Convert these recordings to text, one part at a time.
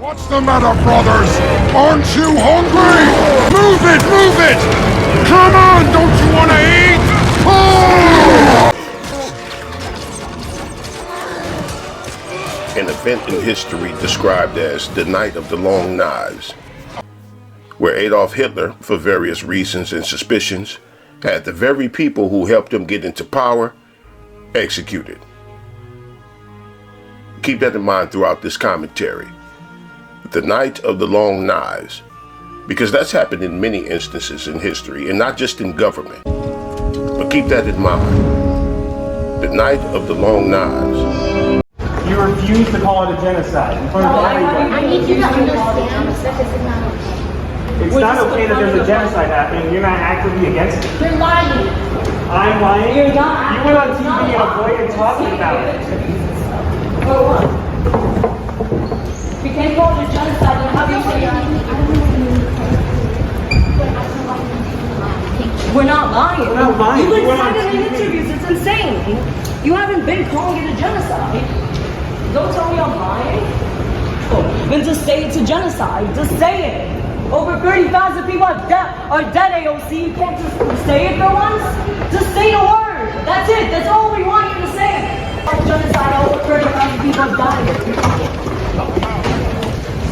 What's the matter, brothers? Aren't you hungry? Move it, move it! Come on, don't you want to eat? Oh! An event in history described as the Night of the Long Knives, where Adolf Hitler, for various reasons and suspicions, had the very people who helped him get into power executed. Keep that in mind throughout this commentary. The Night of the Long Knives, because that's happened in many instances in history, and not just in government. But keep that in mind. The Night of the Long Knives. You refuse to call it a genocide in front of everybody. I need you to understand that this is not okay. It's not okay that there's a genocide happening. You're not actively against it. You're lying. I'm lying? You're not. You went on TV and avoided talking about it. For what? You can't call it a genocide and have you say We're not lying. We're not lying. You've been saying it in interviews. It's insane. You haven't been calling it a genocide. Don't tell me I'm lying. Then just say it's a genocide. Just say it. Over 30,000 people are dead, AOC. You can't just say it for once. Just say the word. That's it. That's all we want you to say. Genocide, over 30,000 people have died.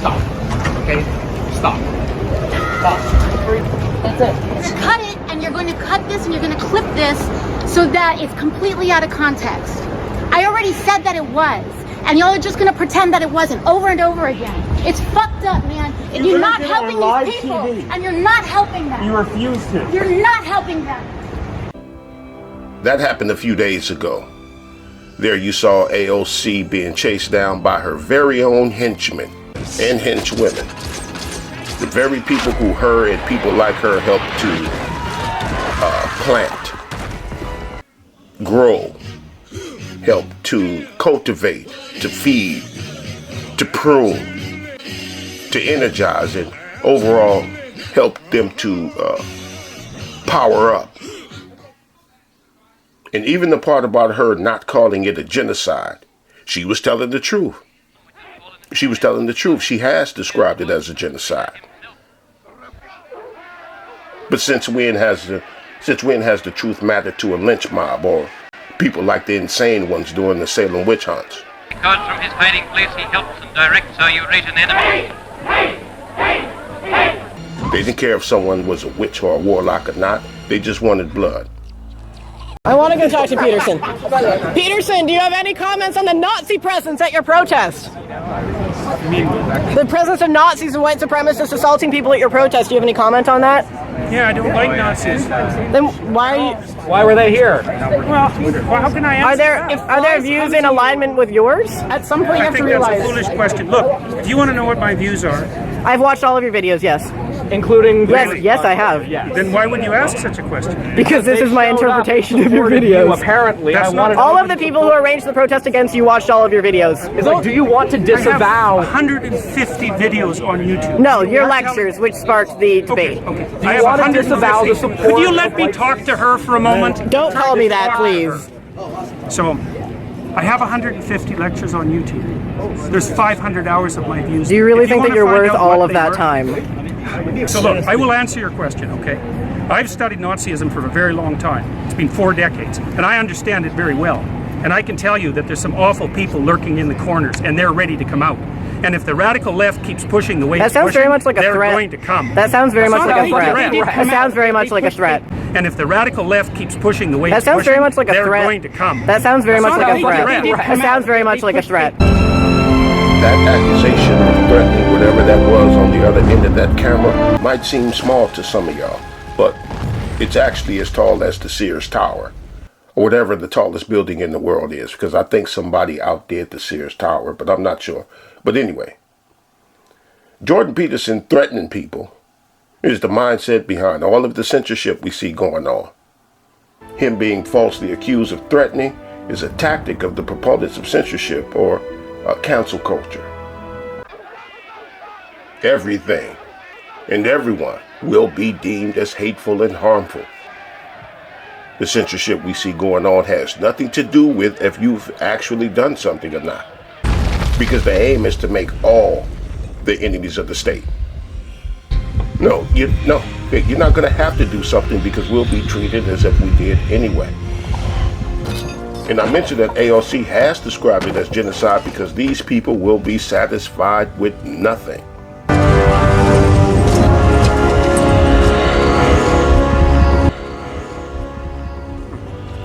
Stop. Okay? Stop. Stop. That's it. Cut it, and you're going to cut this and you're going to clip this so that it's completely out of context. I already said that it was, and y'all are just going to pretend that it wasn't over and over again. It's fucked up, man. And you're not helping these people, and you're not helping them. You refuse to. You're not helping them. That happened a few days ago. There you saw AOC being chased down by her very own henchmen and henchwomen. The very people who her and people like her helped to plant, grow, help to cultivate, to feed, to prune, to energize, and overall help them to power up. And even the part about her not calling it a genocide, she was telling the truth. She was telling the truth. She has described it as a genocide. But since when has the truth mattered to a lynch mob or people like the insane ones doing the Salem witch hunts? Because from his hiding place he helps and directs how you rate an enemy. They didn't care if someone was a witch or a warlock or not. They just wanted blood. I want to go talk to Peterson. Peterson, do you have any comments on the Nazi presence at your protest? The presence of Nazis and white supremacists assaulting people at your protest. Do you have any comment on that? Yeah, I don't like Nazis. Then Why were they here? Well, how can I answer Are there views in alignment with yours? At some point you have to realize. I think that's a foolish question. Look, if you want to know what my views are... I've watched all of your videos, yes. Including... Yes, I have. Yeah. Then why would you ask such a question? Because this is my interpretation of your videos. Apparently, all of the people who arranged the protest against you watched all of your videos. It's like, do you want to disavow... I have 150 videos on YouTube. No, your lectures, which sparked the debate. Okay. Do you want to disavow the support... Could you let me talk to her for a moment? Don't call me that, please. So, I have 150 lectures on YouTube. There's 500 hours of my views. Do you really think that you're worth all of that time? So look, I will answer your question, okay? I've studied Nazism for a very long time. It's been 4 decades, and I understand it very well. And I can tell you that there's some awful people lurking in the corners, and they're ready to come out. And if the radical left keeps pushing the way that it's sounds pushing, very much like a they're threat. going to come. That sounds very much like a threat. That That sounds very much like a threat. And if the radical left keeps pushing the way That it's sounds pushing, very much like a they're threat. going to come. That sounds very much like a threat. threat. That sounds very much like a threat. That accusation of threatening whatever that was on the other end of that camera might seem small to some of y'all, but it's actually as tall as the Sears Tower, or whatever the tallest building in the world is, because I think somebody outdid the Sears Tower, but I'm not sure. But anyway, Jordan Peterson threatening people is the mindset behind all of the censorship we see going on. Him being falsely accused of threatening is a tactic of the proponents of censorship or cancel culture. Everything and everyone will be deemed as hateful and harmful. The censorship we see going on has nothing to do with if you've actually done something or not. Because the aim is to make all the enemies of the state. No, you're not going to have to do something because we'll be treated as if we did anyway. And I mentioned that AOC has described it as genocide because these people will be satisfied with nothing.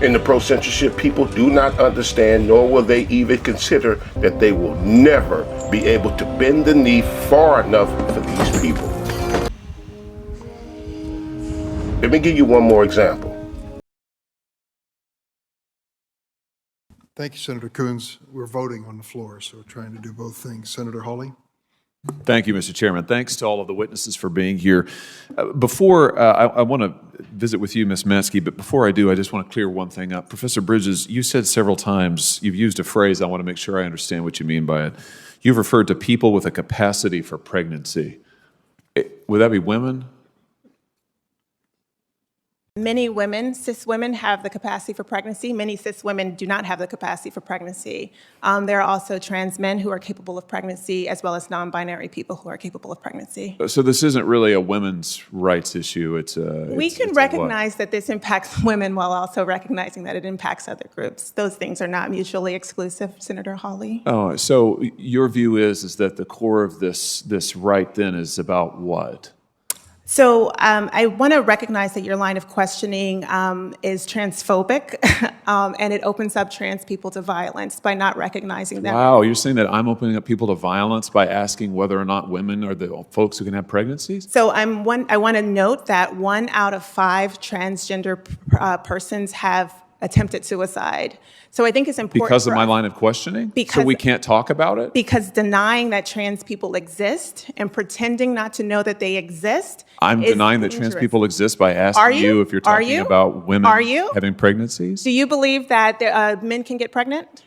And the pro-censorship people do not understand, nor will they even consider that they will never be able to bend the knee far enough for these people. Let me give you one more example. Thank you, Senator Coons. We're voting on the floor, so we're trying to do both things. Senator Hawley? Thank you, Mr. Chairman. Thanks to all of the witnesses for being here. I want to visit with you, Ms. Matsky, but before I do, I just want to clear one thing up. Professor Bridges, you said several times, you've used a phrase, I want to make sure I understand what you mean by it. You've referred to people with a capacity for pregnancy. Would that be women? Many women, cis women, have the capacity for pregnancy. Many cis women do not have the capacity for pregnancy. There are also trans men who are capable of pregnancy, as well as non-binary people who are capable of pregnancy. So this isn't really a women's rights issue. We can recognize that this impacts women while also recognizing that it impacts other groups. Those things are not mutually exclusive, Senator Hawley. Oh, so your view is that the core of this right then is about what? So I want to recognize that your line of questioning is transphobic, and it opens up trans people to violence by not recognizing that. Wow, you're saying that I'm opening up people to violence by asking whether or not women are the folks who can have pregnancies? So I want to note that 1 out of 5 transgender persons have attempted suicide. So I think it's important because of my line of questioning? So we can't talk about it? Because denying that trans people exist and pretending not to know that they exist. I'm denying that trans people exist by asking you if you're talking about women having pregnancies? Do you believe that men can get pregnant?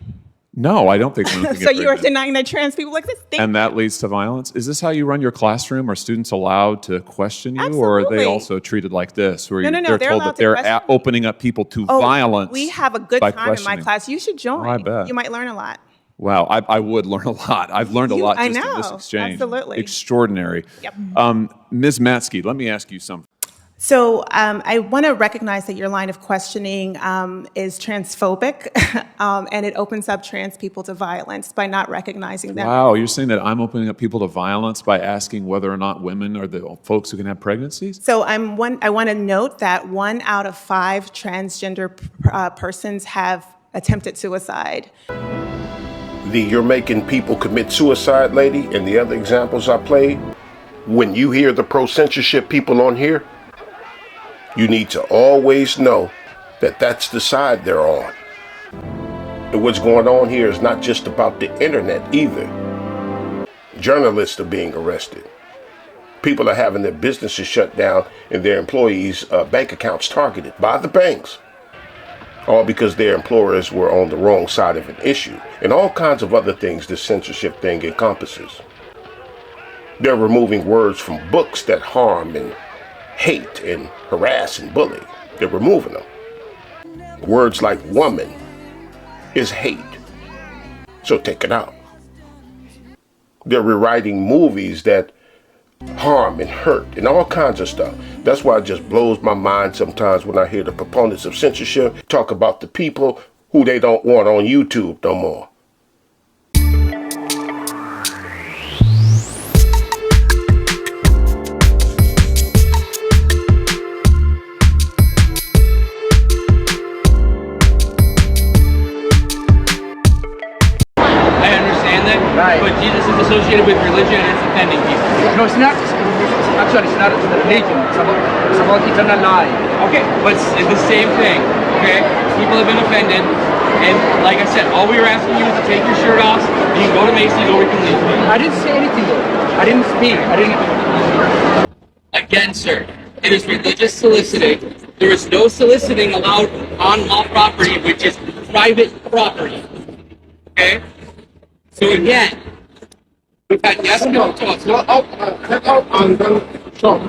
No, I don't think women can get pregnant. So you are denying that trans people exist? And that leads to violence? Is this how you run your classroom? Are students allowed to question you? Absolutely. Or are they also treated like this? Where No, they're told that they're opening up people to violence? We have a good time in my class. You should join. Oh, I bet. You might learn a lot. Wow, I would learn a lot. I've learned a lot just in this exchange. Absolutely. Extraordinary. Yep. Ms. Matsky, let me ask you something. So I want to recognize that your line of questioning is transphobic, and it opens up trans people to violence by not recognizing that. Wow, you're saying that I'm opening up people to violence by asking whether or not women are the folks who can have pregnancies? So I want to note that 1 out of 5 transgender persons have attempted suicide. The "you're making people commit suicide" lady and the other examples I played, when you hear the pro-censorship people on here, you need to always know that that's the side they're on. And what's going on here is not just about the internet either. Journalists are being arrested. People are having their businesses shut down and their employees' bank accounts targeted by the banks. All because their employers were on the wrong side of an issue. And all kinds of other things this censorship thing encompasses. They're removing words from books that harm and hate and harass and bully. They're removing them. Words like woman is hate, so take it out. They're rewriting movies that harm and hurt and all kinds of stuff. That's why it just blows my mind sometimes when I hear the proponents of censorship talk about the people who they don't want on YouTube no more. But Jesus is associated with religion and it's offending people. No, it's not. Actually, it's not religion. It's about eternal life. Okay, but it's the same thing, okay? People have been offended, and like I said, all we were asking you is to take your shirt off, and you can go to Macy's or we can leave. I didn't say anything though. I didn't speak. I didn't. Again, sir, it is religious soliciting. There is no soliciting allowed on law property, which is private property, okay? So again, we've had yes and no talks.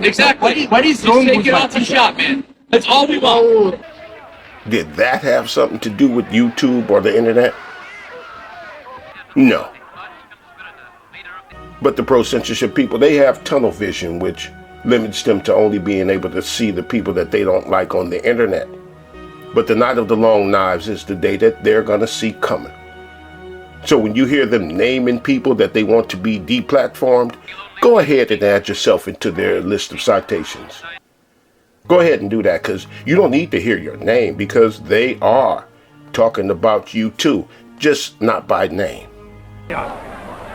Exactly. What is Just wrong take with it off and shop, man. That's all we want. Did that have something to do with YouTube or the internet? No. But the pro-censorship people, they have tunnel vision, which limits them to only being able to see the people that they don't like on the internet. But the night of the long knives is the day that they're gonna see coming. So when you hear them naming people that they want to be deplatformed, go ahead and add yourself into their list of citations. Go ahead and do that, because you don't need to hear your name, because they are talking about you too, just not by name.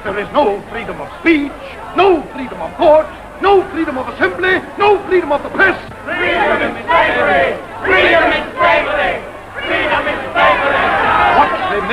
There is no freedom of speech, no freedom of thought, no freedom of assembly, no freedom of the press. Freedom is slavery! Freedom is slavery! Freedom is slavery! Watch them